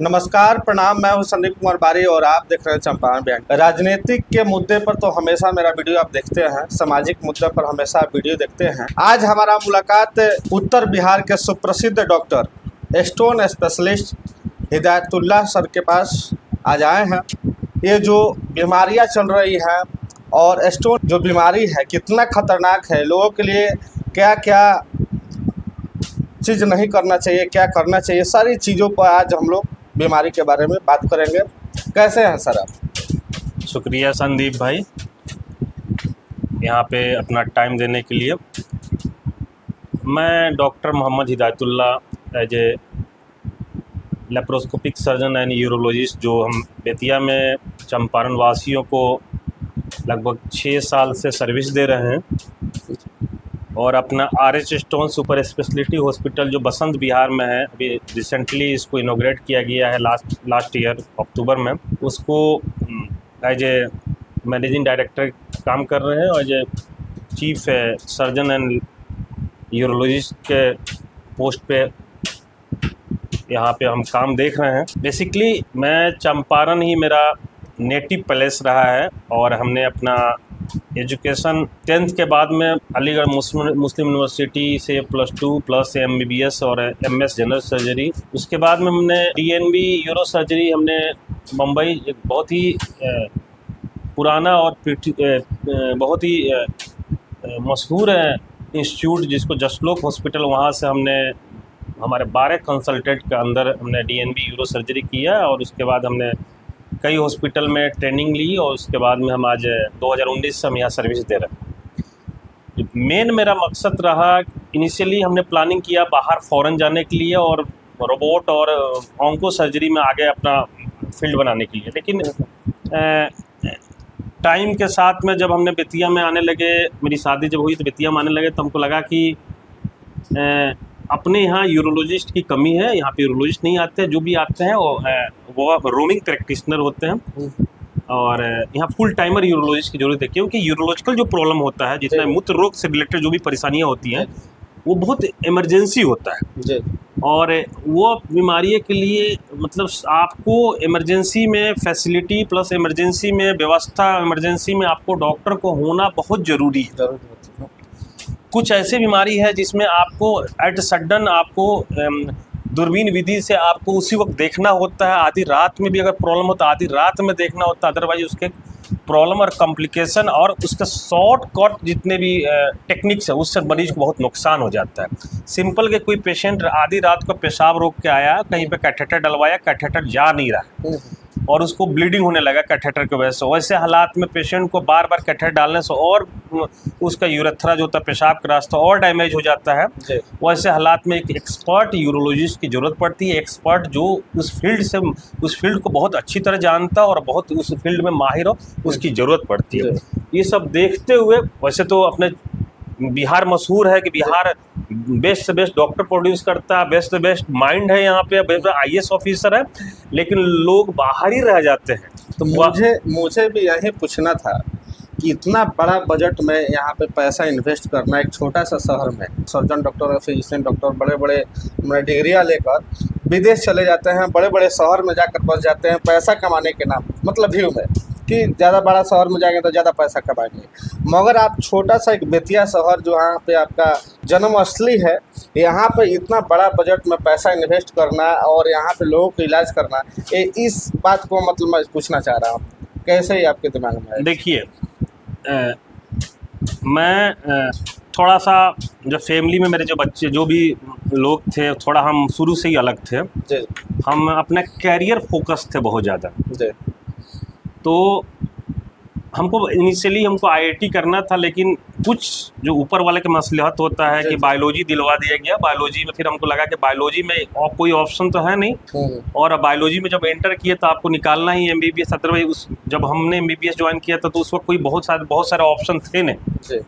नमस्कार, प्रणाम। मैं हूं संदीप कुमार बारी और आप देख रहे हैं चंपारण बयान। राजनीतिक के मुद्दे पर तो हमेशा मेरा वीडियो आप देखते हैं, सामाजिक मुद्दे पर हमेशा आप वीडियो देखते हैं। आज हमारा मुलाकात उत्तर बिहार के सुप्रसिद्ध doctor stone specialist Hidayatullah sir के पास आज आए हैं। ये जो बीमारियाँ चल रही हैं और स्टोन जो बीमारी है कितना खतरनाक है, लोगों के लिए क्या क्या चीज़ नहीं करना चाहिए, क्या करना चाहिए, सारी चीज़ों पर आज हम लोग बीमारी के बारे में बात करेंगे। कैसे हैं सर आप? शुक्रिया संदीप भाई, यहाँ पे अपना टाइम देने के लिए। मैं doctor Mohammad Hidayatullah as a laparoscopic surgeon and urologist, जो हम बेतिया में चंपारण वासियों को लगभग 6 साल से सर्विस दे रहे हैं, और अपना RH stone super speciality hospital जो बसंत बिहार में है, अभी रिसेंटली इसको इनॉग्रेट किया गया है लास्ट ईयर अक्टूबर में। उसको एज ए मैनेजिंग डायरेक्टर काम कर रहे हैं और as a chief surgeon and urologist के पोस्ट पे यहाँ पे हम काम देख रहे हैं। बेसिकली मैं चंपारण ही मेरा नेटिव प्लेस रहा है, और हमने अपना एजुकेशन 10th के बाद में अलीगढ़ मुस्लिम यूनिवर्सिटी से +2 प्लस MBBS और MS जनरल सर्जरी। उसके बाद में हमने DNB यूरो सर्जरी, हमने मुंबई एक बहुत ही पुराना और बहुत ही मशहूर इंस्टीट्यूट जिसको जसलोक हॉस्पिटल, वहाँ से हमने हमारे 12 कंसल्टेंट के अंदर हमने DNB यूरो सर्जरी किया, और उसके बाद हमने कई हॉस्पिटल में ट्रेनिंग ली, और उसके बाद में हम आज 2019 से हम यहाँ सर्विस दे रहे हैं। मेन मेरा मकसद रहा, इनिशियली हमने प्लानिंग किया बाहर फ़ॉरेन जाने के लिए और रोबोट और ऑन्को सर्जरी में आगे अपना फील्ड बनाने के लिए, लेकिन टाइम के साथ में जब हमने बेतिया में आने लगे, मेरी शादी जब हुई तो बेतिया में आने लगे, तो हमको लगा कि अपने यहाँ यूरोलॉजिस्ट की कमी है। यहाँ पे यूरोलॉजिस्ट नहीं आते, जो भी आते हैं वो रोमिंग प्रैक्टिशनर होते हैं, और यहाँ फुल टाइमर यूरोलॉजिस्ट की जरूरत है, क्योंकि यूरोलॉजिकल जो प्रॉब्लम होता है, जितना मूत्र रोग से रिलेटेड जो भी परेशानियाँ होती हैं, वो बहुत इमरजेंसी होता है। और वो बीमारी के लिए मतलब आपको इमरजेंसी में फैसिलिटी प्लस इमरजेंसी में व्यवस्था, इमरजेंसी में आपको डॉक्टर को होना बहुत ज़रूरी है। कुछ ऐसी बीमारी है जिसमें आपको एट सडन आपको दूरबीन विधि से आपको उसी वक्त देखना होता है। आधी रात में भी अगर प्रॉब्लम हो तो आधी रात में देखना होता है, अदरवाइज उसके प्रॉब्लम और कॉम्प्लिकेशन और उसके शॉर्टकट जितने भी टेक्निक्स है, उससे मरीज को बहुत नुकसान हो जाता है। सिंपल के कोई पेशेंट आधी रात को पेशाब रोक के आया, कहीं पे कैथेटर डलवाया, कैथेटर जा नहीं रहा और उसको ब्लीडिंग होने लगा कैथेटर की वजह से। वैसे हालात में पेशेंट को बार बार कैथेटर डालने से और उसका यूरेथ्रा जो होता है, पेशाब का रास्ता, और डैमेज हो जाता है। वैसे हालात में एक एक्सपर्ट यूरोलॉजिस्ट की ज़रूरत पड़ती है, एक्सपर्ट जो उस फील्ड को बहुत अच्छी तरह जानता है और बहुत उस फील्ड में माहिर हो, उसकी ज़रूरत पड़ती है। ये सब देखते हुए, वैसे तो अपने बिहार मशहूर है कि बिहार बेस्ट से बेस्ट डॉक्टर प्रोड्यूस करता है, बेस्ट से बेस्ट माइंड है यहाँ पे, बेस्ट IAS ऑफिसर है, लेकिन लोग बाहर ही रह जाते हैं। तो मुझे भी यही पूछना था कि इतना बड़ा बजट में यहाँ पे पैसा इन्वेस्ट करना, एक छोटा सा शहर में सर्जन डॉक्टर और फिजिशियन डॉक्टर बड़े बड़े डिग्रियाँ लेकर विदेश चले जाते हैं, बड़े बड़े शहर में जाकर बस जाते हैं पैसा कमाने के नाम, मतलब व्यू में कि ज़्यादा बड़ा शहर में जाएंगे तो ज़्यादा पैसा कमाएंगे। मगर आप छोटा सा एक बेतिया शहर जो यहाँ पे आपका जन्म असली है, यहाँ पे इतना बड़ा बजट में पैसा इन्वेस्ट करना और यहाँ पे लोगों को इलाज करना, इस बात को मतलब मैं पूछना चाह रहा हूँ, कैसे ही आपके दिमाग में है? देखिए, मैं थोड़ा सा जब फैमिली में मेरे जो बच्चे जो भी लोग थे, थोड़ा हम शुरू से ही अलग थे। हम अपना कैरियर फोकस थे बहुत ज़्यादा। तो हमको इनिशियली IIT करना था, लेकिन कुछ जो ऊपर वाले के मसलहत होता है कि बायोलॉजी दिलवा दिया गया। बायोलॉजी में फिर हमको लगा कि बायोलॉजी में और कोई ऑप्शन तो है नहीं, और बायोलॉजी में जब एंटर किए तो आपको निकालना ही MBBS। अदरवाइज जब हमने MBBS ज्वाइन किया था तो उस वक्त कोई बहुत सारे ऑप्शन थे नहीं।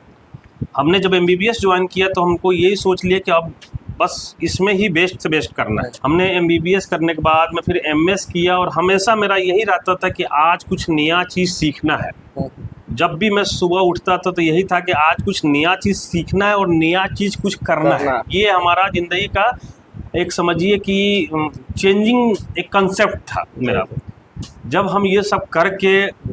हमने जब MBBS ज्वाइन किया तो हमको यही सोच लिया कि अब बस इसमें ही बेस्ट से बेस्ट करना है। हमने MBBS करने के बाद में फिर MS किया, और हमेशा मेरा यही रहता था कि आज कुछ नया चीज़ सीखना है। जब भी मैं सुबह उठता था तो यही था कि आज कुछ नया चीज़ सीखना है और नया चीज़ कुछ करना है। ये हमारा ज़िंदगी का एक समझिए कि चेंजिंग एक कंसेप्ट था मेरा। जब हम ये सब करके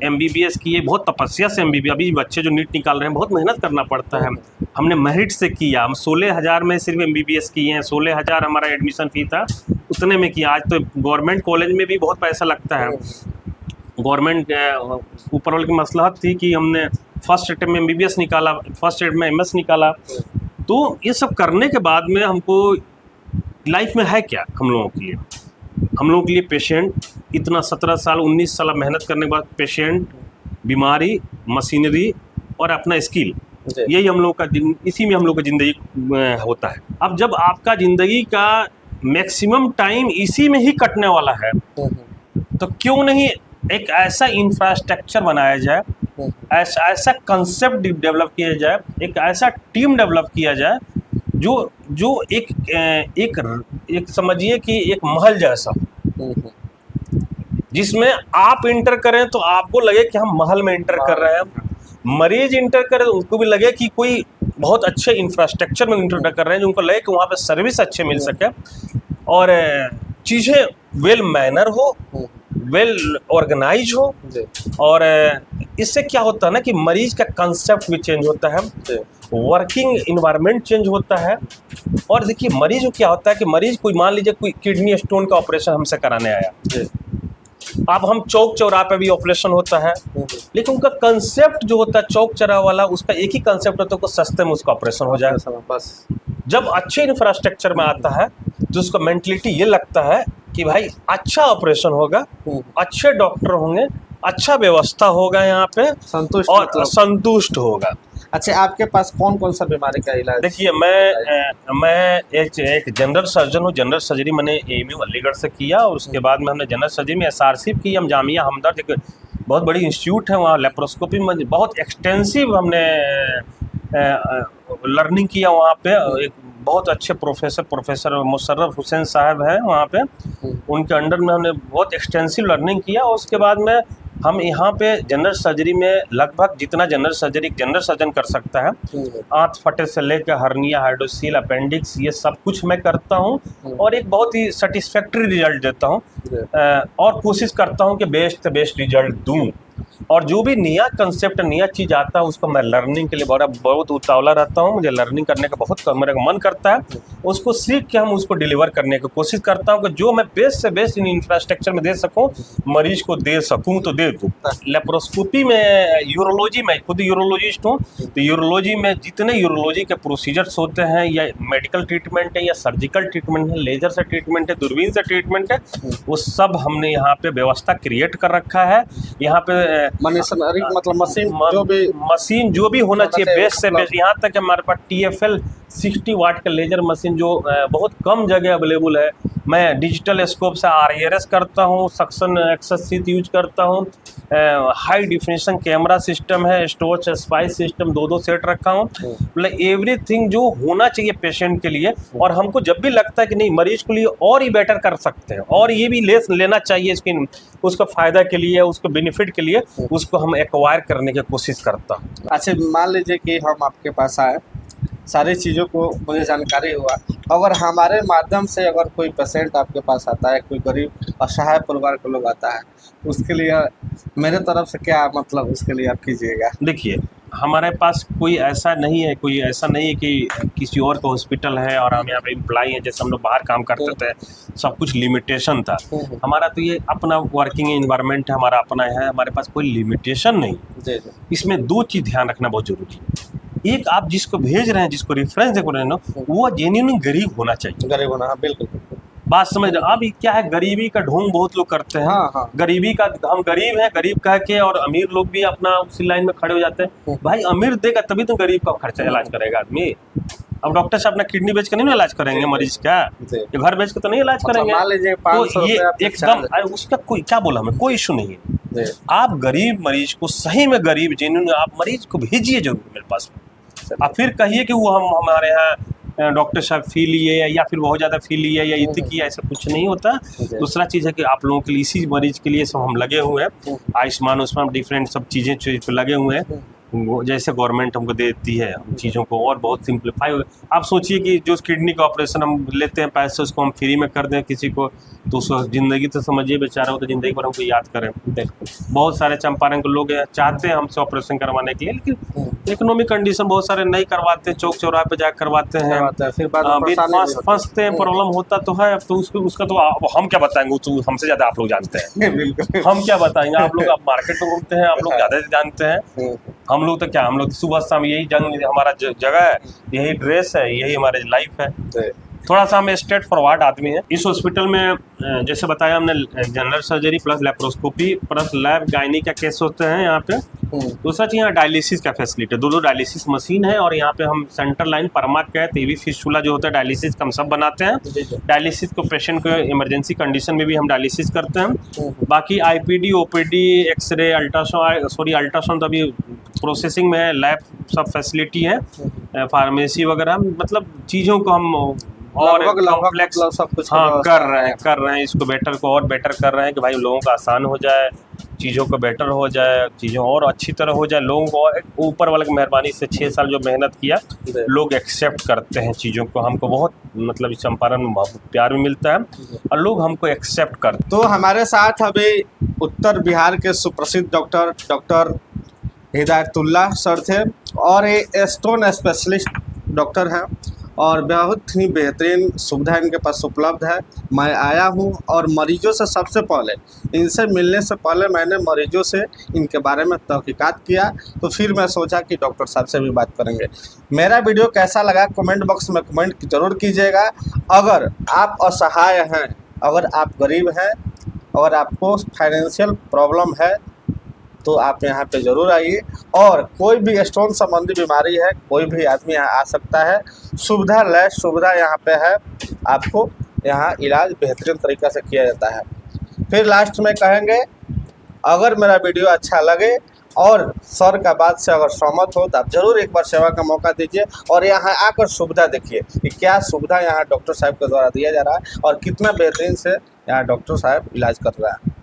MBBS किए, बहुत तपस्या से MBBS, अभी बच्चे जो नीट निकाल रहे हैं बहुत मेहनत करना पड़ता है। हमने मेरिट से किया, हम 16,000 में सिर्फ MBBS किए हैं, 16,000 हमारा एडमिशन फी था, उतने में किया। आज तो गवर्नमेंट कॉलेज में भी बहुत पैसा लगता है। गवर्नमेंट ऊपर वाले की मसलहत थी कि हमने फर्स्ट अटेम्प्ट में MBBS निकाला, फर्स्ट अटेम्प्ट में MS निकाला। तो ये सब करने के बाद में हमको लाइफ में है क्या हम लोगों के लिए, हम लोगों के लिए पेशेंट, इतना 17 साल 19 साल मेहनत करने के बाद पेशेंट, बीमारी, मशीनरी और अपना स्किल, यही हम लोग का, इसी में हम लोग का ज़िंदगी होता है। अब जब आपका ज़िंदगी का मैक्सिमम टाइम इसी में ही कटने वाला है, तो क्यों नहीं एक ऐसा इंफ्रास्ट्रक्चर बनाया जाए, ऐसा कंसेप्ट डेवलप किया जाए, एक ऐसा टीम डेवलप किया जाए जो एक समझिए कि एक महल जैसा, जिसमें आप इंटर करें तो आपको लगे कि हम महल में इंटर कर रहे हैं, मरीज इंटर करे तो उनको भी लगे कि कोई बहुत अच्छे इंफ्रास्ट्रक्चर में इंटर कर रहे हैं, जो उनको लगे कि वहाँ पे सर्विस अच्छे मिल सके और चीज़ें वेल मैनर हो, वेल ऑर्गेनाइज हो। और इससे क्या होता है ना कि मरीज का कंसेप्ट भी चेंज होता है, वर्किंग इन्वायरमेंट चेंज होता है। और देखिए मरीज को क्या होता है कि मरीज कोई, मान लीजिए कोई किडनी स्टोन का ऑपरेशन हमसे कराने आया, अब हम चौक चौराहे पे भी ऑपरेशन होता है, लेकिन उनका कंसेप्ट जो होता है चौक चौराहा वाला, उसका एक ही कंसेप्ट होता है कि सस्ते में उसका ऑपरेशन हो जाए। बस जब अच्छे इंफ्रास्ट्रक्चर में आता है तो उसका मेंटलिटी ये लगता है कि भाई अच्छा ऑपरेशन होगा, अच्छे डॉक्टर होंगे, अच्छा व्यवस्था होगा, यहाँ पे संतुष्ट और संतुष्ट होगा। अच्छा, आपके पास कौन कौन सा बीमारी का इलाज? देखिए मैं एक जनरल सर्जन हूँ। जनरल सर्जरी मैंने AMU अलीगढ़ से किया, और उसके बाद में हमने जनरल सर्जरी में SRC की। हम जामिया हमदर्द, एक बहुत बड़ी इंस्टीट्यूट है, वहाँ लेप्रोस्कोपी में बहुत एक्सटेंसिव हमने लर्निंग किया। वहाँ पे एक बहुत अच्छे प्रोफेसर मुशर्रफ हुसैन साहब हैं वहाँ पे, उनके अंडर में हमने बहुत एक्सटेंसिव लर्निंग किया। और उसके बाद में हम यहाँ पे जनरल सर्जरी में लगभग जितना जनरल सर्जन कर सकता है, आंत फटे से लेकर हर्निया, हाइड्रोसील, अपेंडिक्स, ये सब कुछ मैं करता हूँ और एक बहुत ही सेटिस्फैक्ट्री रिजल्ट देता हूँ। और कोशिश करता हूँ कि बेस्ट से बेस्ट रिजल्ट दूँ। और जो भी नया कंसेप्ट, नया चीज़ आता है, उसको मैं लर्निंग के लिए बहुत उतावला रहता हूँ। मुझे लर्निंग करने का बहुत मेरा मन करता है, उसको सीख के हम उसको डिलीवर करने की कोशिश करता हूँ कि जो मैं बेस्ट से बेस्ट इन इंफ्रास्ट्रक्चर में दे सकूँ, मरीज को दे सकूँ तो दे दूँ। लेप्रोस्कोपी में, यूरोलॉजी में, खुद यूरोलॉजिस्ट हूँ, तो यूरोलॉजी में जितने यूरोलॉजी के प्रोसीजर्स होते हैं, या मेडिकल ट्रीटमेंट है, या सर्जिकल ट्रीटमेंट है, लेजर से ट्रीटमेंट है, दूरबीन से ट्रीटमेंट है, वो सब हमने यहाँ पे व्यवस्था क्रिएट कर रखा है। यहाँ पे मतलब मशीन जो भी होना चाहिए बेस्ट से बेस्ट। यहाँ तक हमारे पास TFL 60 वाट का लेजर मशीन जो बहुत कम जगह अवेलेबल है। मैं डिजिटल स्कोप से RARS करता हूँ, सक्शन एक्सेस शीट यूज करता हूँ, हाई डिफिनेशन कैमरा सिस्टम है, स्टोरेज स्पाइस सिस्टम 2 सेट रखा हूँ। मतलब एवरीथिंग जो होना चाहिए पेशेंट के लिए। और हमको जब भी लगता है कि नहीं मरीज के लिए और ही बेटर कर सकते हैं और ये भी लेना चाहिए इसकी, उसका फ़ायदा के लिए, उसको बेनिफिट के लिए, उसको हम एक्वायर करने की कोशिश करता हूँ। अच्छा, मान लीजिए कि हम आपके पास आए, सारी चीज़ों को मुझे जानकारी हुआ, अगर हमारे माध्यम से अगर कोई पेशेंट आपके पास आता है, कोई गरीब असहाय परिवार के लोग आता है, उसके लिए मेरे तरफ से क्या मतलब उसके लिए आप कीजिएगा? देखिए हमारे पास कोई ऐसा नहीं है कि किसी और का हॉस्पिटल है और हम यहाँ पे एम्प्लॉई हैं, जैसे हम लोग बाहर काम करते थे, सब कुछ लिमिटेशन था। हमारा तो ये अपना वर्किंग एनवायरनमेंट है, हमारा अपना है, हमारे पास कोई लिमिटेशन नहीं। इसमें 2 चीज़ ध्यान रखना बहुत जरूरी है। एक, आप जिसको भेज रहे हैं, जिसको रेफरेंस दे रहे हैं ना, वो जेन्युइन गरीब होना चाहिए। गरीब होना, बिल्कुल बात समझ रहे। अब क्या है, गरीबी का ढोंग बहुत लोग करते हैं। हाँ। गरीबी का, हम गरीब हैं गरीब कह के, और अमीर लोग भी अपना उसी लाइन में खड़े हो जाते हैं। भाई अमीर देगा तभी तो गरीब का खर्चा इलाज करेगा आदमी। अब डॉक्टर साहब अपना किडनी बेच कर नहीं इलाज करेंगे मरीज का, ये घर बेच के तो नहीं इलाज करेंगे। तो ये एकदम उसका कोई क्या बोला, हमें कोई इशू नहीं है। आप गरीब मरीज को, सही में गरीब जेन्युइन आप मरीज को भेजिए जरूर मेरे पास। आप फिर कहिए कि वो हमारे यहाँ डॉक्टर साहब फी लिए या फिर बहुत ज़्यादा फी लिए या इतनी किया, ऐसा कुछ नहीं होता। दूसरा चीज़ है कि आप लोगों के लिए, इसी मरीज के लिए सब हम लगे हुए हैं, आयुष्मान डिफरेंट सब चीज़ें लगे हुए हैं। जैसे गवर्नमेंट हमको देती है चीज़ों को और बहुत सिंप्लीफाई हो। आप सोचिए कि जो किडनी का ऑपरेशन हम लेते हैं पैसे, उसको हम फ्री में कर दें किसी को, तो उस ज़िंदगी तो समझिए बेचारा हो तो ज़िंदगी भर हमको याद करें। बहुत सारे चंपारण के लोग चाहते हैं हमसे ऑपरेशन करवाने के लिए, लेकिन इकोनॉमिक कंडीशन बहुत सारे नहीं करवाते, चौक चौराहे पे जाकर करवाते हैं, फिर बाद में परेशानी भी होती फंसते हैं, प्रॉब्लम होता तो है। तो उसका तो हम क्या बताएंगे, तो हमसे ज़्यादा आप लोग जानते हैं। बिल्कुल। हम क्या बताएंगे, आप लोग मार्केट में घूमते हैं, आप लोग ज़्यादा जानते हैं। हम लोग तो क्या, हम लोग सुबह शाम यही जंग हमारा जगह है, यही ड्रेस है, यही हमारी लाइफ है। थोड़ा सा हम स्ट्रेट फॉरवर्ड आदमी है। इस हॉस्पिटल में जैसे बताया हमने, general surgery plus laparoscopy plus lab gynae का केस होते हैं यहाँ पे। दूसरा चीज़ यहाँ डायलिसिस का फैसिलिटी है, दो डायलिसिस मशीन है, और यहाँ पे हम सेंटर लाइन परमा कैथ एवी फिस्टुला जो होता है डायलिसिस का हम सब बनाते हैं। डायलिसिस को पेशेंट को इमरजेंसी कंडीशन में भी हम डायलिसिस करते हैं। बाकी IPD OPD एक्सरे अल्ट्रासाउंड अभी प्रोसेसिंग में है, लैब सब फैसिलिटी है, फार्मेसी वगैरह, मतलब चीज़ों को हम और कॉम्प्लेक्स सब कुछ कर रहे हैं इसको बेटर को और बेटर कर रहे हैं कि भाई लोगों का आसान हो जाए, चीज़ों को बेटर हो जाए, चीज़ों और अच्छी तरह हो जाए। लोगों को ऊपर वाले की मेहरबानी से 6 साल जो मेहनत किया, लोग एक्सेप्ट करते हैं चीज़ों को। हमको बहुत मतलब इस चंपारण में बहुत प्यार भी मिलता है और लोग हमको एक्सेप्ट करते। तो हमारे साथ अभी उत्तर बिहार के सुप्रसिद्ध डॉक्टर हिदायतुल्लाह सर थे, और ये स्टोन स्पेशलिस्ट डॉक्टर हैं, और बहुत ही बेहतरीन सुविधा इनके पास उपलब्ध है। मैं आया हूँ और मरीजों से सबसे पहले, इनसे मिलने से पहले मैंने मरीजों से इनके बारे में तहकीकात किया, तो फिर मैं सोचा कि डॉक्टर साहब से भी बात करेंगे। मेरा वीडियो कैसा लगा कमेंट बॉक्स में कमेंट ज़रूर कीजिएगा। अगर आप असहाय हैं, अगर आप गरीब हैं, अगर आपको फाइनेंशियल प्रॉब्लम है, तो आप यहाँ पे ज़रूर आइए। और कोई भी स्टोन संबंधी बीमारी है, कोई भी आदमी यहाँ आ सकता है। सुविधा लैस सुविधा यहाँ पे है, आपको यहाँ इलाज बेहतरीन तरीक़े से किया जाता है। फिर लास्ट में कहेंगे, अगर मेरा वीडियो अच्छा लगे और सर का बात से अगर सहमत हो, तो आप ज़रूर एक बार सेवा का मौका दीजिए और यहाँ आकर सुविधा देखिए कि क्या सुविधा यहाँ डॉक्टर साहब के द्वारा दिया जा रहा है और कितना बेहतरीन से यहाँ डॉक्टर साहब इलाज कर रहा है।